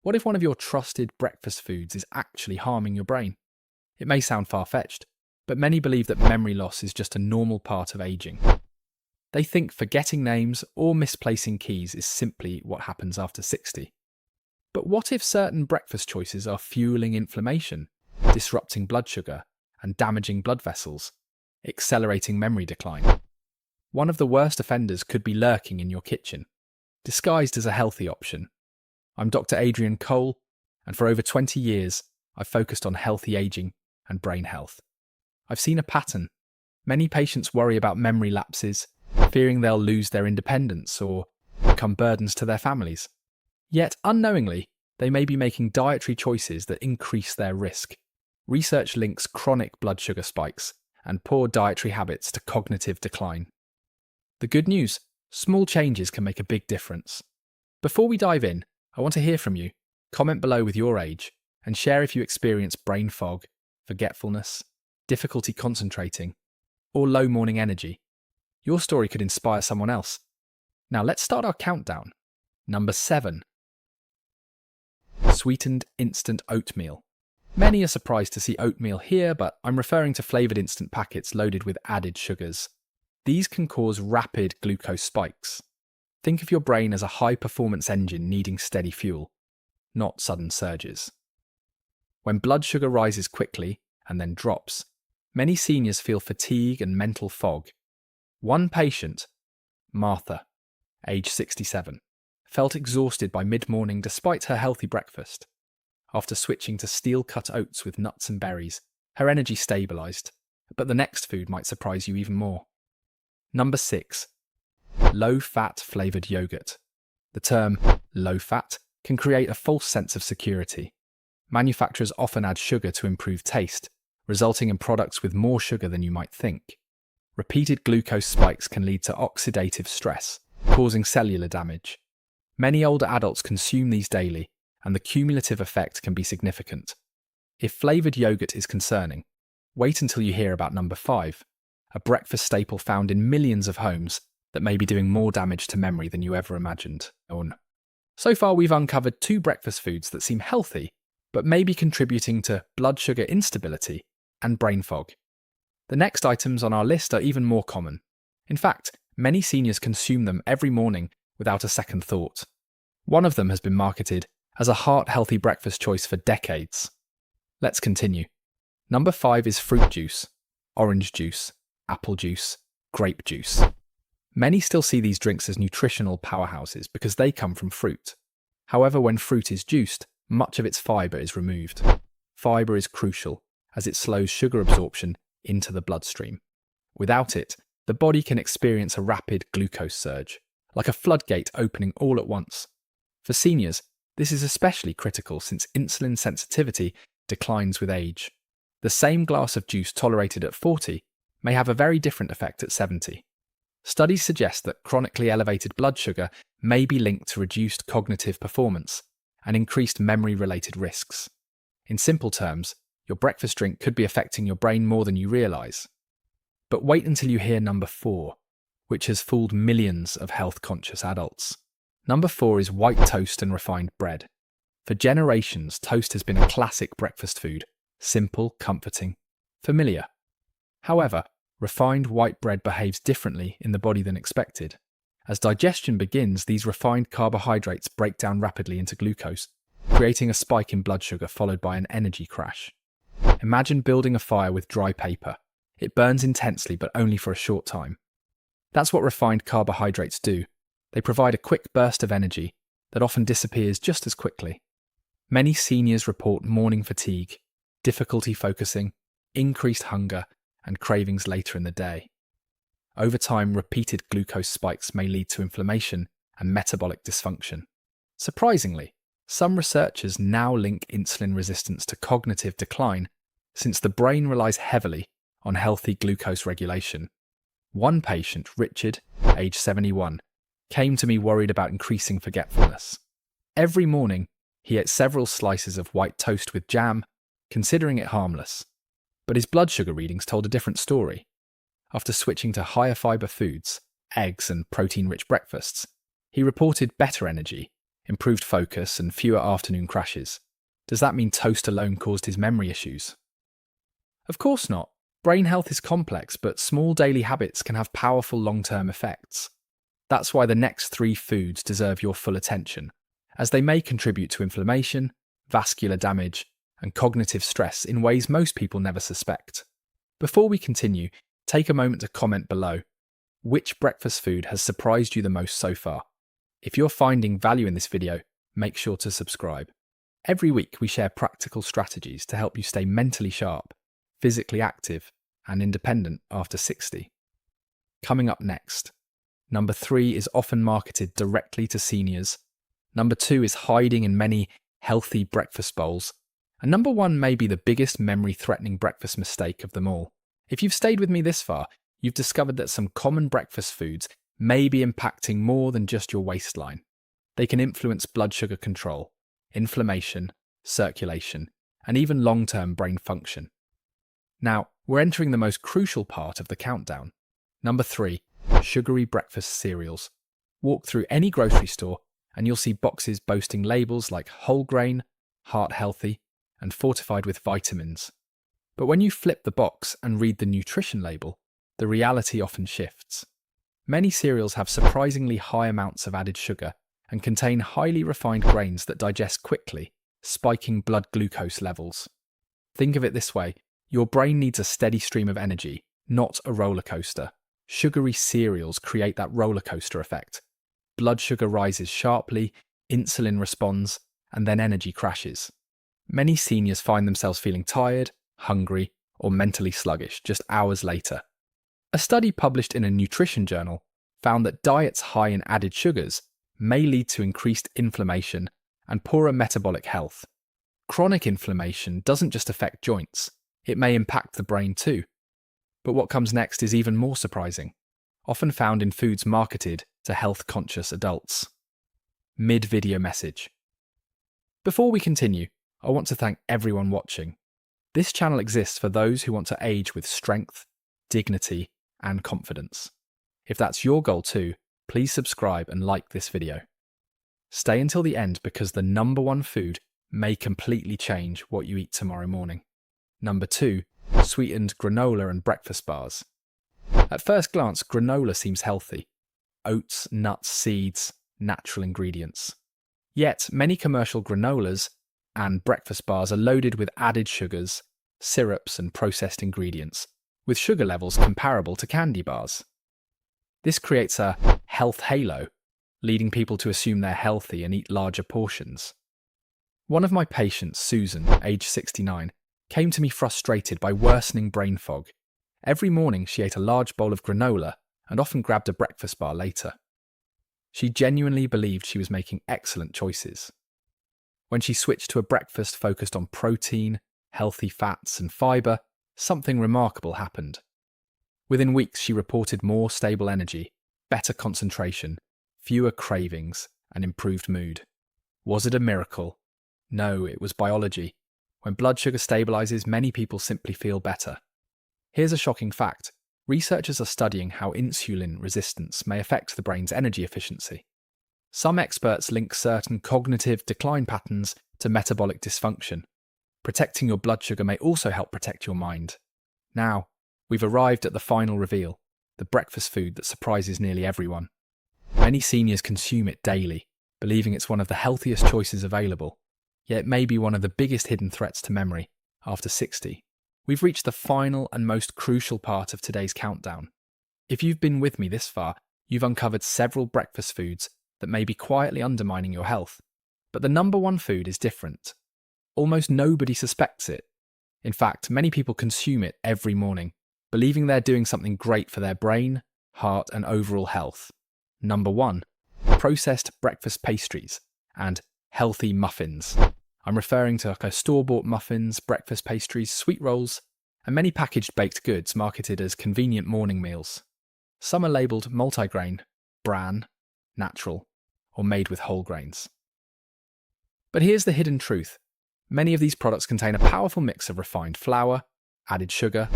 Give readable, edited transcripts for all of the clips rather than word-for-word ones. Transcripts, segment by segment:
What if one of your trusted breakfast foods is actually harming your brain? It may sound far-fetched, but many believe that memory loss is just a normal part of aging. They think forgetting names or misplacing keys is simply what happens after 60. But what if certain breakfast choices are fueling inflammation, disrupting blood sugar, and damaging blood vessels, accelerating memory decline? One of the worst offenders could be lurking in your kitchen, disguised as a healthy option. I'm Dr. Adrian Cole, and for over 20 years, I've focused on healthy aging and brain health. I've seen a pattern. Many patients worry about memory lapses, fearing they'll lose their independence or become burdens to their families. Yet, unknowingly, they may be making dietary choices that increase their risk. Research links chronic blood sugar spikes and poor dietary habits to cognitive decline. The good news: small changes can make a big difference. Before we dive in, I want to hear from you. Comment below with your age and share if you experience brain fog, forgetfulness, difficulty concentrating, or low morning energy. Your story could inspire someone else. Now let's start our countdown. Number 7. Sweetened instant oatmeal. Many are surprised to see oatmeal here, but I'm referring to flavoured instant packets loaded with added sugars. These can cause rapid glucose spikes. Think of your brain as a high-performance engine needing steady fuel, not sudden surges. When blood sugar rises quickly and then drops, many seniors feel fatigue and mental fog. One patient, Martha, age 67, felt exhausted by mid-morning despite her healthy breakfast. After switching to steel-cut oats with nuts and berries, her energy stabilised, but the next food might surprise you even more. Number 6. Low-fat flavoured yogurt. The term low-fat can create a false sense of security. Manufacturers often add sugar to improve taste, resulting in products with more sugar than you might think. Repeated glucose spikes can lead to oxidative stress, causing cellular damage. Many older adults consume these daily, and the cumulative effect can be significant. If flavoured yogurt is concerning, wait until you hear about number 5, a breakfast staple found in millions of homes that may be doing more damage to memory than you ever imagined. So far, we've uncovered 2 breakfast foods that seem healthy, but may be contributing to blood sugar instability and brain fog. The next items on our list are even more common. In fact, many seniors consume them every morning without a second thought. One of them has been marketed as a heart-healthy breakfast choice for decades. Let's continue. Number 5 is fruit juice, orange juice, apple juice, grape juice. Many still see these drinks as nutritional powerhouses because they come from fruit. However, when fruit is juiced, much of its fibre is removed. Fibre is crucial as it slows sugar absorption into the bloodstream. Without it, the body can experience a rapid glucose surge, like a floodgate opening all at once. For seniors, this is especially critical since insulin sensitivity declines with age. The same glass of juice tolerated at 40 may have a very different effect at 70. Studies suggest that chronically elevated blood sugar may be linked to reduced cognitive performance and increased memory-related risks. In simple terms, your breakfast drink could be affecting your brain more than you realise. But wait until you hear number 4, which has fooled millions of health-conscious adults. Number 4 is white toast and refined bread. For generations, toast has been a classic breakfast food, simple, comforting, familiar. However, refined white bread behaves differently in the body than expected. As digestion begins, these refined carbohydrates break down rapidly into glucose, creating a spike in blood sugar followed by an energy crash. Imagine building a fire with dry paper. It burns intensely, but only for a short time. That's what refined carbohydrates do. They provide a quick burst of energy that often disappears just as quickly. Many seniors report morning fatigue, difficulty focusing, increased hunger, and cravings later in the day. Over time, repeated glucose spikes may lead to inflammation and metabolic dysfunction. Surprisingly, some researchers now link insulin resistance to cognitive decline since the brain relies heavily on healthy glucose regulation. One patient, Richard, age 71, came to me worried about increasing forgetfulness. Every morning, he ate several slices of white toast with jam, considering it harmless. But his blood sugar readings told a different story. After switching to higher fibre foods, eggs and protein-rich breakfasts, he reported better energy, improved focus, and fewer afternoon crashes. Does that mean toast alone caused his memory issues? Of course not. Brain health is complex, but small daily habits can have powerful long-term effects. That's why the next 3 foods deserve your full attention, as they may contribute to inflammation, vascular damage, and cognitive stress in ways most people never suspect. Before we continue, take a moment to comment below. Which breakfast food has surprised you the most so far? If you're finding value in this video, make sure to subscribe. Every week we share practical strategies to help you stay mentally sharp, physically active, and independent after 60. Coming up next, number 3 is often marketed directly to seniors. Number 2 is hiding in many healthy breakfast bowls. And number 1 may be the biggest memory-threatening breakfast mistake of them all. If you've stayed with me this far, you've discovered that some common breakfast foods may be impacting more than just your waistline. They can influence blood sugar control, inflammation, circulation, and even long-term brain function. Now, we're entering the most crucial part of the countdown. Number 3, sugary breakfast cereals. Walk through any grocery store and you'll see boxes boasting labels like whole grain, heart healthy, and fortified with vitamins. But when you flip the box and read the nutrition label, the reality often shifts. Many cereals have surprisingly high amounts of added sugar and contain highly refined grains that digest quickly, spiking blood glucose levels. Think of it this way, your brain needs a steady stream of energy, not a roller coaster. Sugary cereals create that roller coaster effect. Blood sugar rises sharply, insulin responds, and then energy crashes. Many seniors find themselves feeling tired, hungry, or mentally sluggish just hours later. A study published in a nutrition journal found that diets high in added sugars may lead to increased inflammation and poorer metabolic health. Chronic inflammation doesn't just affect joints, it may impact the brain too. But what comes next is even more surprising, often found in foods marketed to health-conscious adults. Mid-video message. Before we continue, I want to thank everyone watching. This channel exists for those who want to age with strength, dignity, and confidence. If that's your goal too, please subscribe and like this video. Stay until the end because the number 1 food may completely change what you eat tomorrow morning. Number 2, sweetened granola and breakfast bars. At first glance, granola seems healthy. Oats, nuts, seeds, natural ingredients. Yet, many commercial granolas and breakfast bars are loaded with added sugars, syrups, and processed ingredients, with sugar levels comparable to candy bars. This creates a health halo, leading people to assume they're healthy and eat larger portions. One of my patients, Susan, aged 69, came to me frustrated by worsening brain fog. Every morning she ate a large bowl of granola and often grabbed a breakfast bar later. She genuinely believed she was making excellent choices. When she switched to a breakfast focused on protein, healthy fats, and fibre, something remarkable happened. Within weeks she reported more stable energy, better concentration, fewer cravings, and improved mood. Was it a miracle? No, it was biology. When blood sugar stabilizes, many people simply feel better. Here's a shocking fact. Researchers are studying how insulin resistance may affect the brain's energy efficiency. Some experts link certain cognitive decline patterns to metabolic dysfunction. Protecting your blood sugar may also help protect your mind. Now, we've arrived at the final reveal, the breakfast food that surprises nearly everyone. Many seniors consume it daily, believing it's one of the healthiest choices available. Yet it may be one of the biggest hidden threats to memory after 60. We've reached the final and most crucial part of today's countdown. If you've been with me this far, you've uncovered several breakfast foods that may be quietly undermining your health. But the number 1 food is different. Almost nobody suspects it. In fact, many people consume it every morning, believing they're doing something great for their brain, heart, and overall health. Number 1, processed breakfast pastries and healthy muffins. I'm referring to store-bought muffins, breakfast pastries, sweet rolls, and many packaged baked goods marketed as convenient morning meals. Some are labelled multigrain, bran, natural, or made with whole grains. But here's the hidden truth. Many of these products contain a powerful mix of refined flour, added sugar,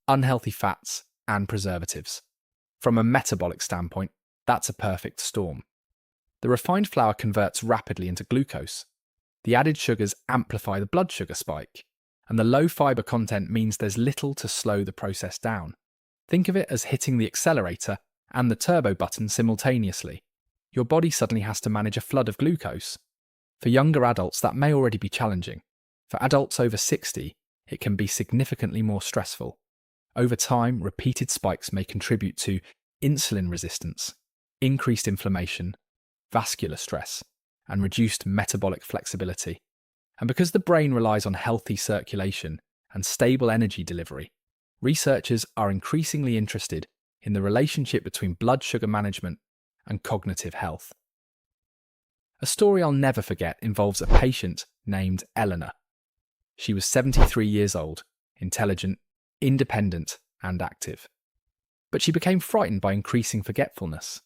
unhealthy fats, and preservatives. From a metabolic standpoint, that's a perfect storm. The refined flour converts rapidly into glucose. The added sugars amplify the blood sugar spike, and the low fibre content means there's little to slow the process down. Think of it as hitting the accelerator and the turbo button simultaneously. Your body suddenly has to manage a flood of glucose. For younger adults, that may already be challenging. For adults over 60, it can be significantly more stressful. Over time, repeated spikes may contribute to insulin resistance, increased inflammation, vascular stress, and reduced metabolic flexibility. And because the brain relies on healthy circulation and stable energy delivery, researchers are increasingly interested in the relationship between blood sugar management and cognitive health. A story I'll never forget involves a patient named Eleanor. She was 73 years old, intelligent, independent, and active. But she became frightened by increasing forgetfulness.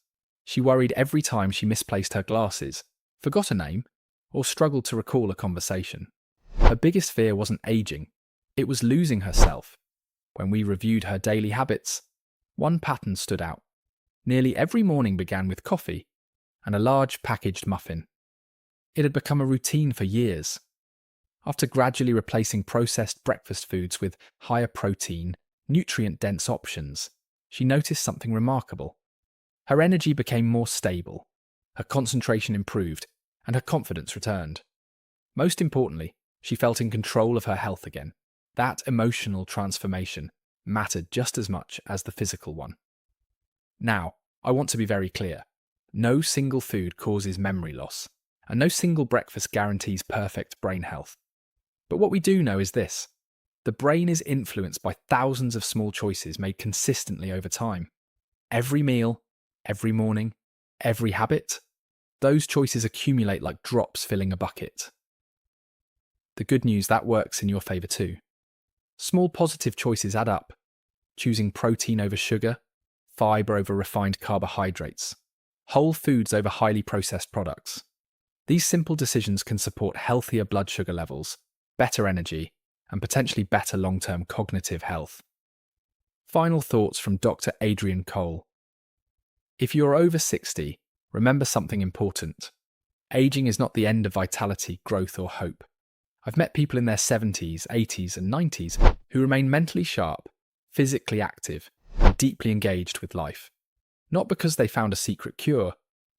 She worried every time she misplaced her glasses, forgot a name, or struggled to recall a conversation. Her biggest fear wasn't aging, it was losing herself. When we reviewed her daily habits, one pattern stood out. Nearly every morning began with coffee and a large packaged muffin. It had become a routine for years. After gradually replacing processed breakfast foods with higher protein, nutrient-dense options, she noticed something remarkable. Her energy became more stable, her concentration improved, and her confidence returned. Most importantly, she felt in control of her health again. That emotional transformation mattered just as much as the physical one. Now, I want to be very clear. No single food causes memory loss, and no single breakfast guarantees perfect brain health. But what we do know is this: the brain is influenced by thousands of small choices made consistently over time. Every meal, every morning, every habit, those choices accumulate like drops filling a bucket. The good news, that works in your favour too. Small positive choices add up. Choosing protein over sugar, fibre over refined carbohydrates, whole foods over highly processed products. These simple decisions can support healthier blood sugar levels, better energy, and potentially better long-term cognitive health. Final thoughts from Dr. Adrian Cole. If you're over 60, remember something important. Aging is not the end of vitality, growth, or hope. I've met people in their 70s, 80s, and 90s who remain mentally sharp, physically active, and deeply engaged with life. Not because they found a secret cure,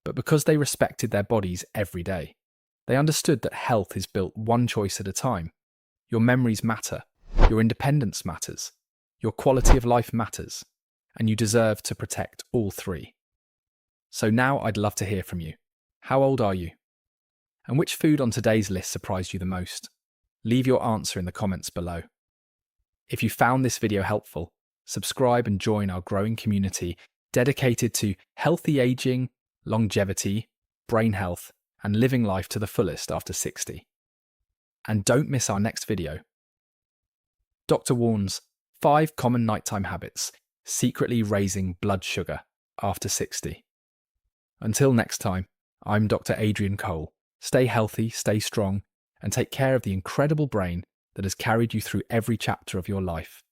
but because they respected their bodies every day. They understood that health is built one choice at a time. Your memories matter, your independence matters, your quality of life matters, and you deserve to protect all three. So now I'd love to hear from you. How old are you? And which food on today's list surprised you the most? Leave your answer in the comments below. If you found this video helpful, subscribe and join our growing community dedicated to healthy aging, longevity, brain health, and living life to the fullest after 60. And don't miss our next video. Doctor warns 5 common nighttime habits secretly raising blood sugar after 60. Until next time, I'm Dr. Adrian Cole. Stay healthy, stay strong, and take care of the incredible brain that has carried you through every chapter of your life.